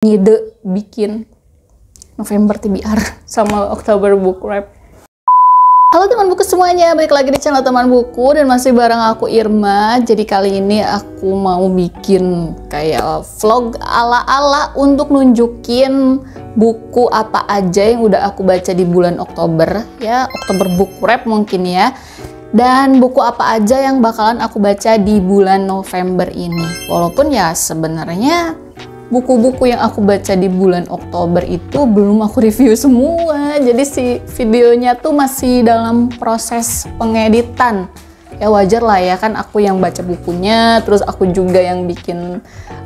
ngide bikin November TBR sama Oktober Book Wrap. Halo teman buku semuanya, balik lagi di channel teman buku dan masih bareng aku Irma. Jadi kali ini aku mau bikin kayak vlog ala-ala untuk nunjukin buku apa aja yang udah aku baca di bulan Oktober ya, Oktober Book Wrap mungkin ya. Dan buku apa aja yang bakalan aku baca di bulan November ini. Walaupun ya sebenarnya buku-buku yang aku baca di bulan Oktober itu belum aku review semua. Jadi si videonya tuh masih dalam proses pengeditan. Ya wajar lah ya, kan aku yang baca bukunya, terus aku juga yang bikin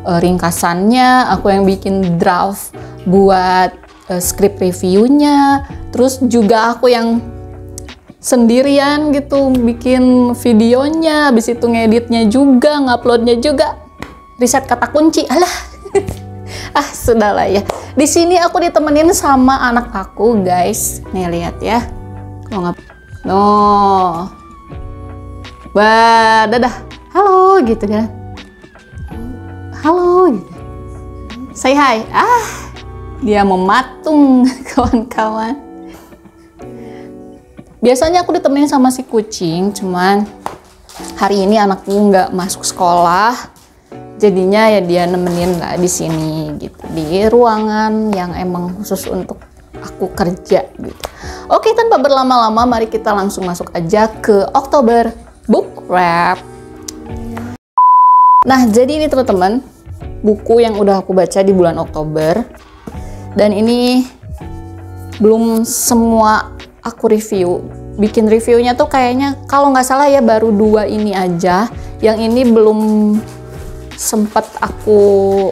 ringkasannya, aku yang bikin draft buat script reviewnya, terus juga aku yang sendirian gitu bikin videonya, habis itu ngeditnya juga, nguploadnya juga, riset kata kunci, alah. Ah sudahlah ya. Di sini aku ditemenin sama anak aku guys. Nih lihat ya. Kalau nggak, no, bah, dadah, halo gitu kan. Halo gitu. Say hi. Ah, dia mematung kawan-kawan. Biasanya aku ditemenin sama si kucing, cuman hari ini anakku nggak masuk sekolah, jadinya ya dia nemenin lah di sini gitu, di ruangan yang emang khusus untuk aku kerja gitu. Oke, tanpa berlama-lama, mari kita langsung masuk aja ke Oktober Book Wrap. Nah, jadi ini teman-teman, buku yang udah aku baca di bulan Oktober, dan ini belum semua aku review. Bikin reviewnya tuh kayaknya kalau nggak salah ya baru 2 ini aja. Yang ini belum sempat aku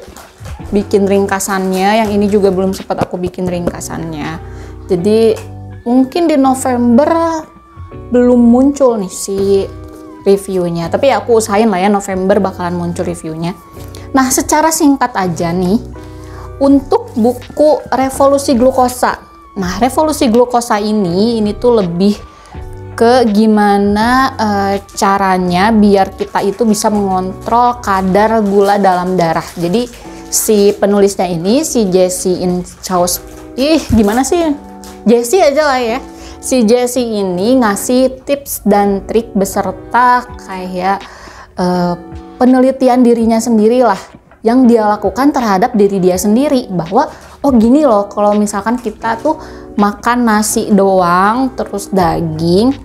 bikin ringkasannya, yang ini juga belum sempat aku bikin ringkasannya. Jadi mungkin di November belum muncul nih si reviewnya, tapi ya aku usahain lah ya November bakalan muncul reviewnya. Nah, secara singkat aja nih untuk buku Revolusi Glukosa. Nah, Revolusi Glukosa ini tuh lebih ke gimana caranya biar kita itu bisa mengontrol kadar gula dalam darah. Jadi si penulisnya ini, si Jesse Incaus, gimana sih? Jesse aja lah ya. Si Jesse ini ngasih tips dan trik beserta kayak penelitian dirinya sendiri lah, yang dia lakukan terhadap diri dia sendiri, bahwa oh gini loh, kalau misalkan kita tuh makan nasi doang terus daging,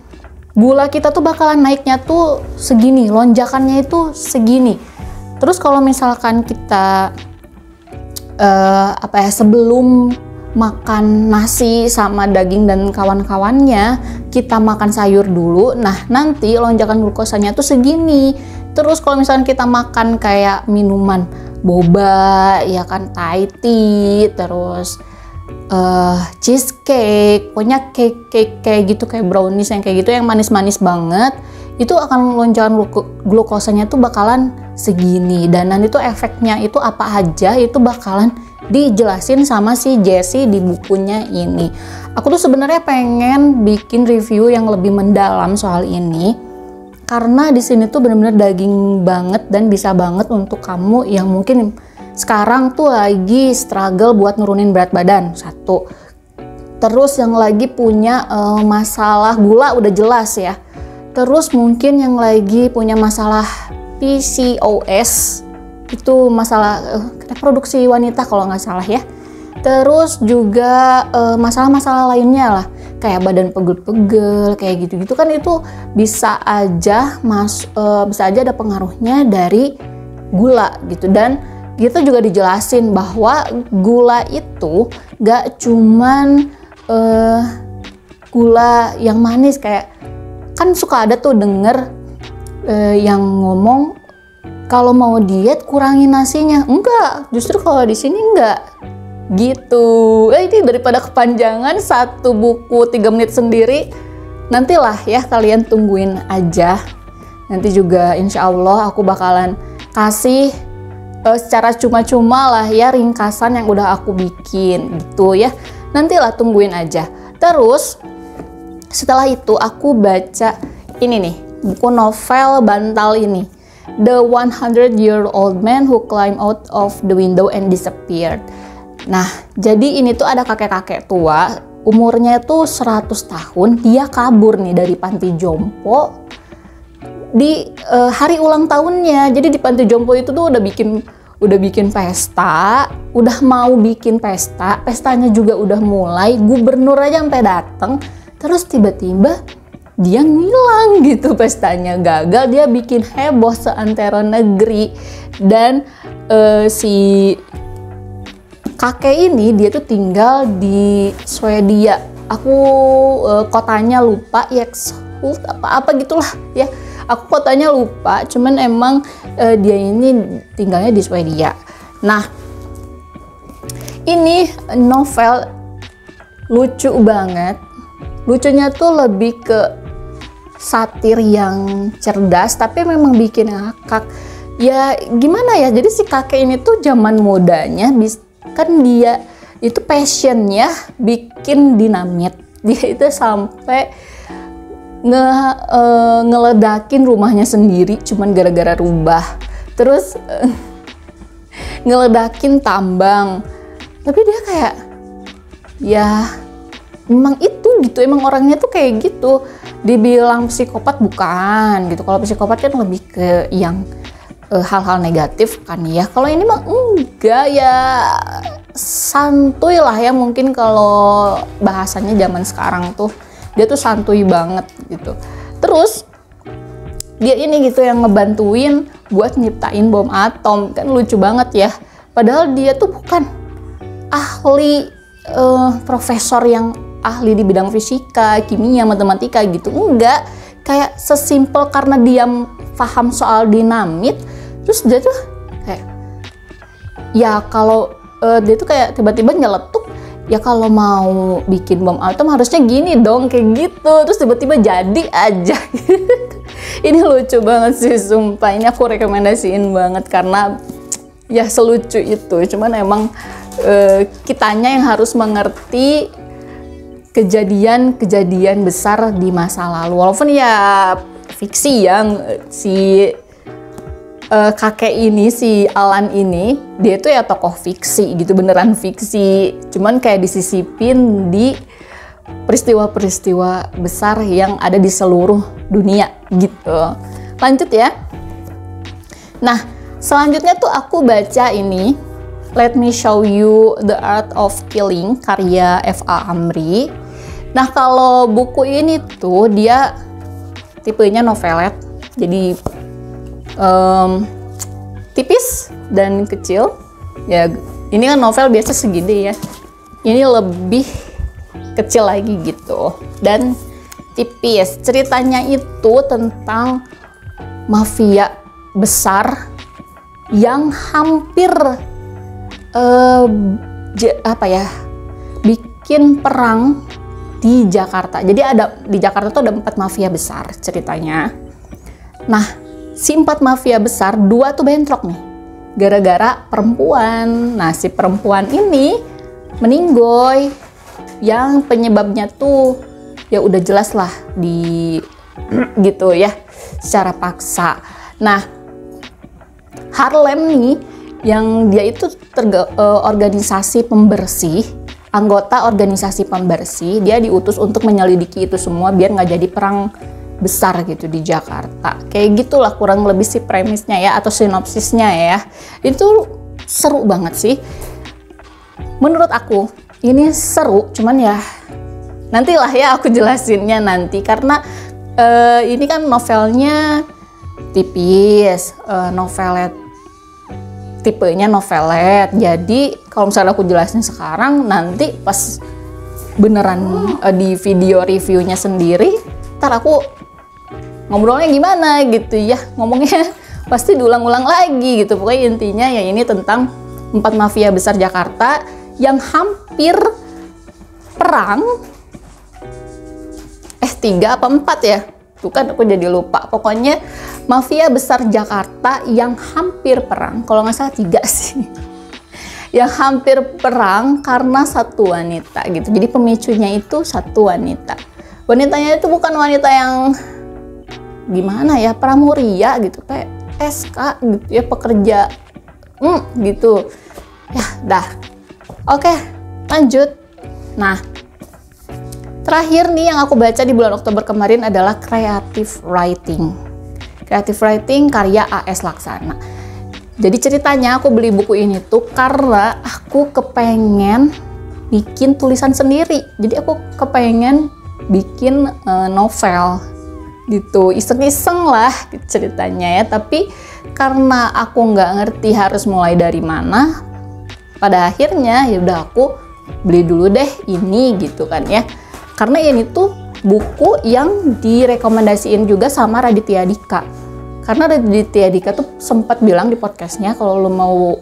gula kita tuh bakalan naiknya tuh segini, lonjakannya itu segini. Terus kalau misalkan kita sebelum makan nasi sama daging dan kawan-kawannya, kita makan sayur dulu, nah nanti lonjakan glukosanya tuh segini. Terus kalau misalkan kita makan kayak minuman boba, ya kan, Thai tea, terus cheesecake, pokoknya cake kayak gitu, kayak brownies yang kayak gitu, yang manis-manis banget, itu akan lonjakan glukosanya tuh bakalan segini. Dan nanti tuh efeknya itu apa aja itu bakalan dijelasin sama si Jesse di bukunya ini. Aku tuh sebenarnya pengen bikin review yang lebih mendalam soal ini, karena di sini tuh bener-bener daging banget dan bisa banget untuk kamu yang mungkin sekarang tuh lagi struggle buat nurunin berat badan, satu. Terus yang lagi punya masalah gula udah jelas ya. Terus mungkin yang lagi punya masalah PCOS, itu masalah reproduksi wanita kalau nggak salah ya. Terus juga masalah-masalah lainnya lah, kayak badan pegel-pegel, kayak gitu-gitu kan, itu bisa aja ada pengaruhnya dari gula gitu. Dan gitu juga dijelasin bahwa gula itu gak cuman gula yang manis, kayak kan suka ada tuh denger yang ngomong kalau mau diet kurangin nasinya. Enggak, justru kalau di sini enggak gitu. Ini daripada kepanjangan satu buku 3 menit sendiri, nantilah ya, kalian tungguin aja. Nanti juga insya Allah aku bakalan kasih secara cuma-cuma lah ya ringkasan yang udah aku bikin gitu ya. Nantilah tungguin aja. Terus setelah itu aku baca ini nih, buku novel bantal ini. The 100-year-old man who climbed out of the window and disappeared. Nah, jadi ini tuh ada kakek-kakek tua, umurnya tuh 100 tahun, dia kabur nih dari panti jompo di hari ulang tahunnya. Jadi di panti jompo itu tuh udah bikin pesta, udah mau bikin pesta, pestanya juga udah mulai, gubernur aja sampai datang, terus tiba-tiba dia ngilang gitu, pestanya gagal, dia bikin heboh seantero negeri. Dan si kakek ini dia tuh tinggal di Swedia. Aku kotanya lupa, Ekshult apa gitulah ya. Aku kotanya lupa, cuman emang dia ini tinggalnya di Swedia. Nah, ini novel lucu banget. Lucunya tuh lebih ke satir yang cerdas, tapi memang bikin ngakak. Ya gimana ya, jadi si kakek ini tuh zaman mudanya, kan dia itu passionnya bikin dinamit. Dia itu sampai ngeledakin rumahnya sendiri cuman gara-gara rubah. Terus ngeledakin tambang. Tapi dia kayak, ya memang itu gitu, emang orangnya tuh kayak gitu. Dibilang psikopat bukan gitu. Kalau psikopat kan lebih ke yang hal-hal negatif kan ya. Kalau ini mah enggak, ya santuy lah ya, mungkin kalau bahasanya zaman sekarang tuh dia tuh santuy banget gitu. Terus dia ini gitu yang ngebantuin buat nyiptain bom atom, kan lucu banget ya. Padahal dia tuh bukan ahli profesor yang ahli di bidang fisika, kimia, matematika gitu, enggak. Kayak sesimpel karena dia paham soal dinamit, terus dia tuh kayak, ya kalau dia tuh kayak tiba-tiba nyeletuk, ya kalau mau bikin bom atom harusnya gini dong, kayak gitu. Terus tiba-tiba jadi aja. Ini lucu banget sih, sumpah. Ini aku rekomendasiin banget karena ya selucu itu. Cuman emang kitanya yang harus mengerti kejadian-kejadian besar di masa lalu. Walaupun ya fiksi yang si kakek ini, si Alan ini, dia tuh ya tokoh fiksi gitu, beneran fiksi. Cuman kayak disisipin di peristiwa-peristiwa besar yang ada di seluruh dunia gitu. Lanjut ya. Nah, selanjutnya tuh aku baca ini, Let Me Show You the Art of Killing, karya F.A. Amri. Nah, kalau buku ini tuh dia tipenya novelet, jadi tipis dan kecil. Ya, ini kan novel biasa segede ya. Ini lebih kecil lagi gitu dan tipis. Ceritanya itu tentang mafia besar yang hampir bikin perang di Jakarta. Jadi di Jakarta tuh ada 4 mafia besar ceritanya. Nah, si 4 mafia besar, 2 tuh bentrok nih gara-gara perempuan. Nah, si perempuan ini meninggoy, yang penyebabnya tuh ya udah jelas lah di gitu ya, secara paksa. Nah, Harlem nih, yang dia itu organisasi pembersih, anggota organisasi pembersih, dia diutus untuk menyelidiki itu semua biar nggak jadi perang besar gitu di Jakarta. Kayak gitulah kurang lebih si premisnya ya, atau sinopsisnya ya. Itu seru banget sih. Menurut aku ini seru, cuman ya nantilah ya aku jelasinnya nanti, karena ini kan novelnya tipis, novelet, tipenya novelet. Jadi kalau misalnya aku jelasin sekarang, nanti pas beneran di video reviewnya sendiri, ntar aku ngobrolnya gimana gitu ya, ngomongnya pasti diulang-ulang lagi gitu. Pokoknya intinya ya ini tentang 4 mafia besar Jakarta yang hampir perang. 3 apa 4 ya? Tuh kan aku jadi lupa. Pokoknya mafia besar Jakarta yang hampir perang. Kalau nggak salah 3 sih. Yang hampir perang karena satu wanita gitu. Jadi pemicunya itu satu wanita. Wanitanya itu bukan wanita yang gimana ya, pramuria gitu, kayak PSK gitu ya, pekerja gitu ya. Dah, oke, lanjut. Nah, terakhir nih yang aku baca di bulan Oktober kemarin adalah creative writing. Creative writing karya A.S. Laksana. Jadi ceritanya aku beli buku ini tuh karena aku kepengen bikin tulisan sendiri. Jadi aku kepengen bikin novel gitu, iseng-iseng lah ceritanya ya. Tapi karena aku nggak ngerti harus mulai dari mana, pada akhirnya ya udah aku beli dulu deh ini gitu kan ya. Karena ini tuh buku yang direkomendasiin juga sama Raditya Dika. Karena Raditya Dika tuh sempat bilang di podcastnya kalau lo mau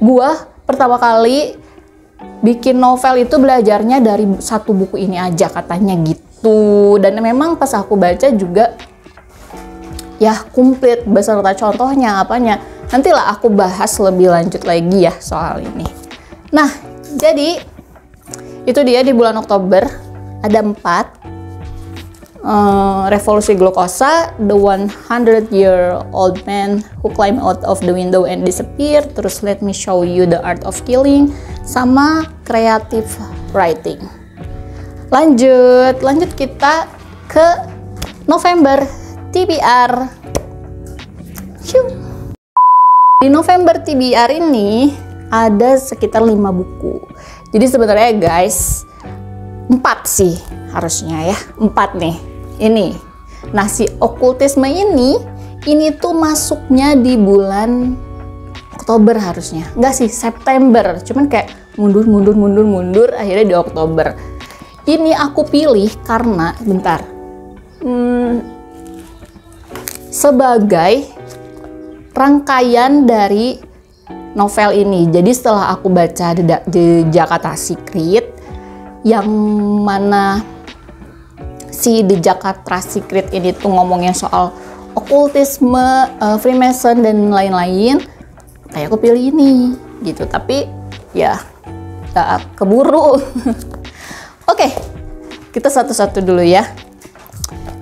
gua pertama kali bikin novel itu belajarnya dari satu buku ini aja katanya gitu. Dan memang pas aku baca juga ya komplit beserta contohnya apanya. Nantilah aku bahas lebih lanjut lagi ya soal ini. Nah, jadi itu dia di bulan Oktober ada 4 Revolusi Glukosa, The 100-Year-Old Man Who Climbed Out of the Window and Disappeared, terus Let Me Show You the Art of Killing, sama Creative Writing. Lanjut kita ke November TBR. Di November TBR ini ada sekitar 5 buku. Jadi sebenarnya guys 4 sih harusnya ya, 4 nih ini. Nah, si okultisme ini tuh masuknya di bulan Oktober harusnya, enggak sih, September, cuman kayak mundur akhirnya di Oktober. Ini aku pilih karena sebagai rangkaian dari novel ini. Jadi setelah aku baca The Jakarta Secret, yang mana si The Jakarta Secret ini tuh ngomongnya soal okultisme, Freemason dan lain-lain, kayak aku pilih ini gitu. Tapi ya gak keburu. Oke, kita satu-satu dulu ya.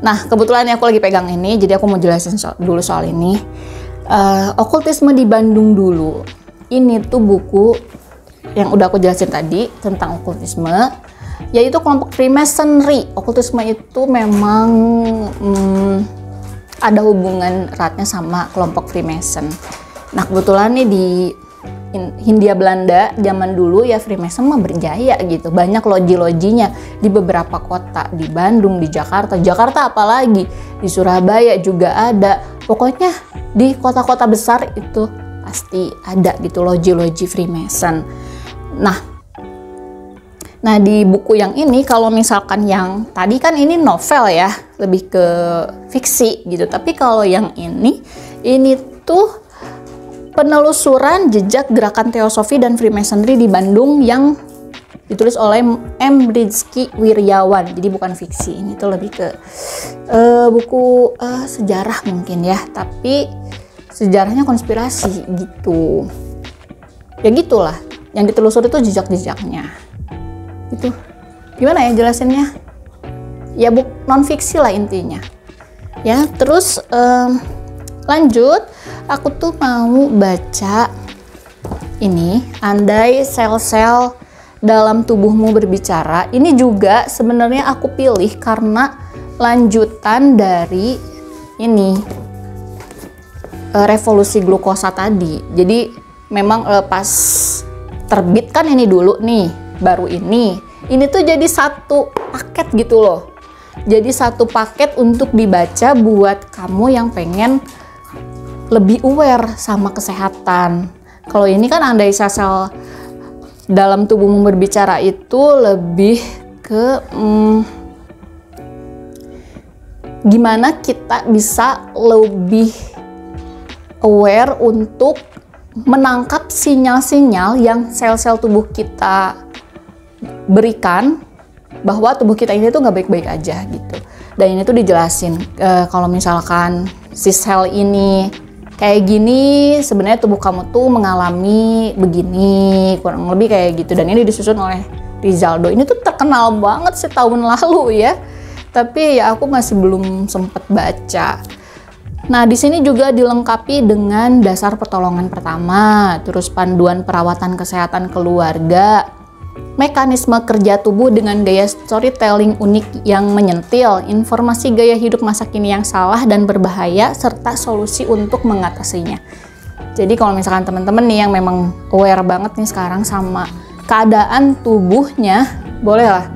Nah, kebetulan aku lagi pegang ini, jadi aku mau jelasin dulu soal ini. Okultisme di Bandung dulu. Ini tuh buku yang udah aku jelasin tadi tentang okultisme, yaitu kelompok Freemasonry. Okultisme itu memang ada hubungan eratnya sama kelompok Freemason. Nah, kebetulan nih di Hindia Belanda zaman dulu ya Freemason mah berjaya gitu. Banyak loji-lojinya di beberapa kota, di Bandung, di Jakarta apalagi, di Surabaya juga ada. Pokoknya di kota-kota besar itu pasti ada gitu loji-loji Freemason. Nah, di buku yang ini, kalau misalkan yang tadi kan ini novel ya, lebih ke fiksi gitu. Tapi kalau yang ini tuh penelusuran jejak gerakan Teosofi dan Freemasonry di Bandung yang ditulis oleh M. Rizky Wiryawan. Jadi bukan fiksi, ini tuh lebih ke buku sejarah mungkin ya. Tapi sejarahnya konspirasi gitu. Ya gitulah, yang ditelusuri itu jejak-jejaknya. Itu gimana ya jelasinnya? Ya non fiksi lah intinya. Ya, terus lanjut, aku tuh mau baca ini, Andai Sel-Sel Dalam Tubuhmu Berbicara. Ini juga sebenarnya aku pilih karena lanjutan dari ini Revolusi Glukosa tadi. Jadi memang pas terbit kan ini dulu nih, baru ini tuh jadi satu paket gitu loh. Jadi satu paket untuk dibaca buat kamu yang pengen lebih aware sama kesehatan. Kalau ini kan Andai Sel-Sel Dalam Tubuhmu Berbicara itu lebih ke gimana kita bisa lebih aware untuk menangkap sinyal-sinyal yang sel-sel tubuh kita berikan bahwa tubuh kita ini tuh nggak baik-baik aja gitu. Dan ini tuh dijelasin kalau misalkan si sel ini kayak gini, sebenarnya tubuh kamu tuh mengalami begini, kurang lebih kayak gitu. Dan ini disusun oleh Rizaldo. Ini tuh terkenal banget sih tahun lalu ya. Tapi ya aku masih belum sempet baca. Nah, di sini juga dilengkapi dengan dasar pertolongan pertama, terus panduan perawatan kesehatan keluarga, mekanisme kerja tubuh dengan gaya storytelling unik yang menyentil, informasi gaya hidup masa kini yang salah dan berbahaya, serta solusi untuk mengatasinya. Jadi kalau misalkan teman-teman nih yang memang aware banget nih sekarang sama keadaan tubuhnya, bolehlah.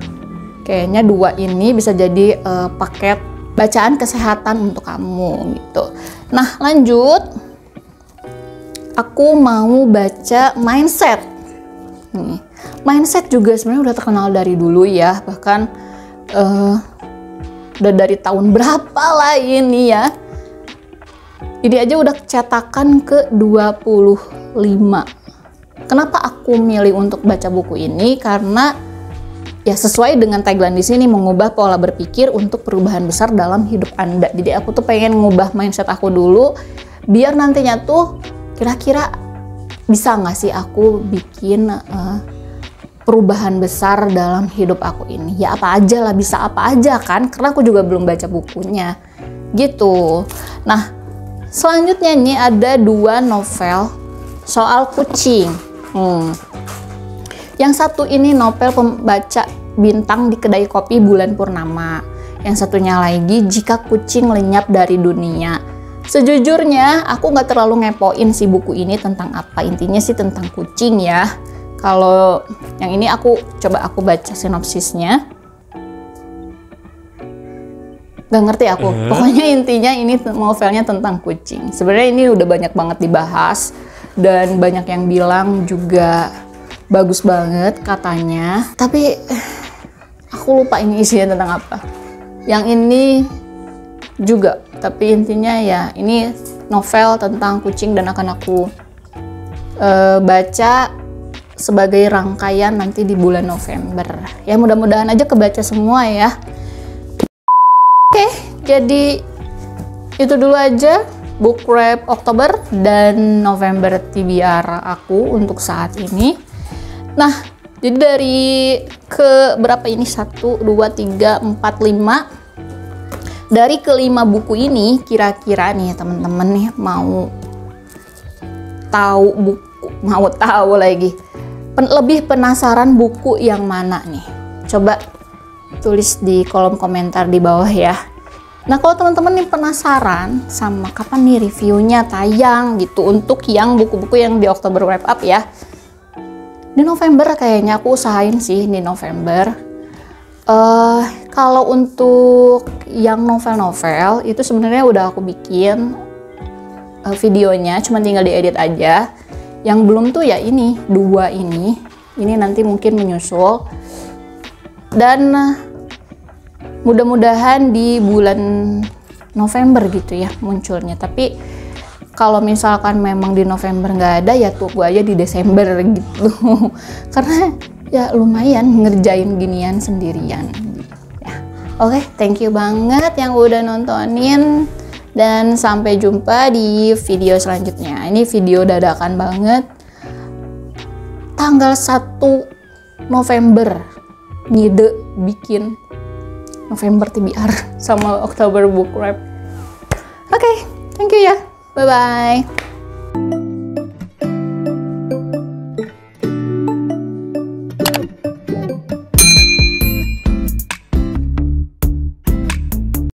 Kayaknya 2 ini bisa jadi paket bacaan kesehatan untuk kamu gitu. Nah, lanjut. Aku mau baca mindset. Nih, mindset juga sebenarnya udah terkenal dari dulu ya. Bahkan udah dari tahun berapa lah ini ya. Ini aja udah cetakan ke 25. Kenapa aku milih untuk baca buku ini? Karena ya sesuai dengan tagline di sini, mengubah pola berpikir untuk perubahan besar dalam hidup Anda. Jadi aku tuh pengen ngubah mindset aku dulu, biar nantinya tuh kira-kira bisa nggak sih aku bikin perubahan besar dalam hidup aku ini. Ya apa aja lah, bisa apa aja kan, karena aku juga belum baca bukunya gitu. Nah, selanjutnya nih ada 2 novel soal kucing. Yang satu ini novel pembaca bintang di kedai kopi bulan purnama. Yang satunya lagi Jika Kucing Lenyap dari Dunia. Sejujurnya aku nggak terlalu ngepoin sih buku ini tentang apa. Intinya sih tentang kucing ya. Kalau yang ini aku baca sinopsisnya. Gak ngerti aku. Pokoknya intinya ini novelnya tentang kucing. Sebenarnya ini udah banyak banget dibahas dan banyak yang bilang juga bagus banget katanya, tapi aku lupa ini isinya tentang apa. Yang ini juga, tapi intinya ya ini novel tentang kucing dan akan aku baca sebagai rangkaian nanti di bulan November. Ya mudah-mudahan aja kebaca semua ya. Oke, jadi itu dulu aja book wrap Oktober dan November TBR aku untuk saat ini. Nah, jadi dari ke berapa ini? 1, 2, 3, 4, 5. Dari kelima buku ini, kira-kira nih teman-teman nih mau tahu lagi. Lebih penasaran buku yang mana nih? Coba tulis di kolom komentar di bawah ya. Nah, kalau teman-teman nih penasaran sama kapan nih reviewnya tayang gitu untuk yang buku-buku yang di Oktober wrap up ya. Di November kayaknya aku usahain sih di November. Kalau untuk yang novel-novel itu sebenarnya udah aku bikin videonya, cuma tinggal diedit aja. Yang belum tuh ya ini 2 ini nanti mungkin menyusul. Dan mudah-mudahan di bulan November gitu ya munculnya. Tapi kalau misalkan memang di November nggak ada, ya tunggu aja di Desember gitu. Karena ya lumayan ngerjain ginian sendirian gitu ya. Oke, thank you banget yang udah nontonin. Dan sampai jumpa di video selanjutnya. Ini video dadakan banget. Tanggal 1 November. Ngide bikin November TBR sama Oktober book wrap. Oke, thank you ya. Bye-bye.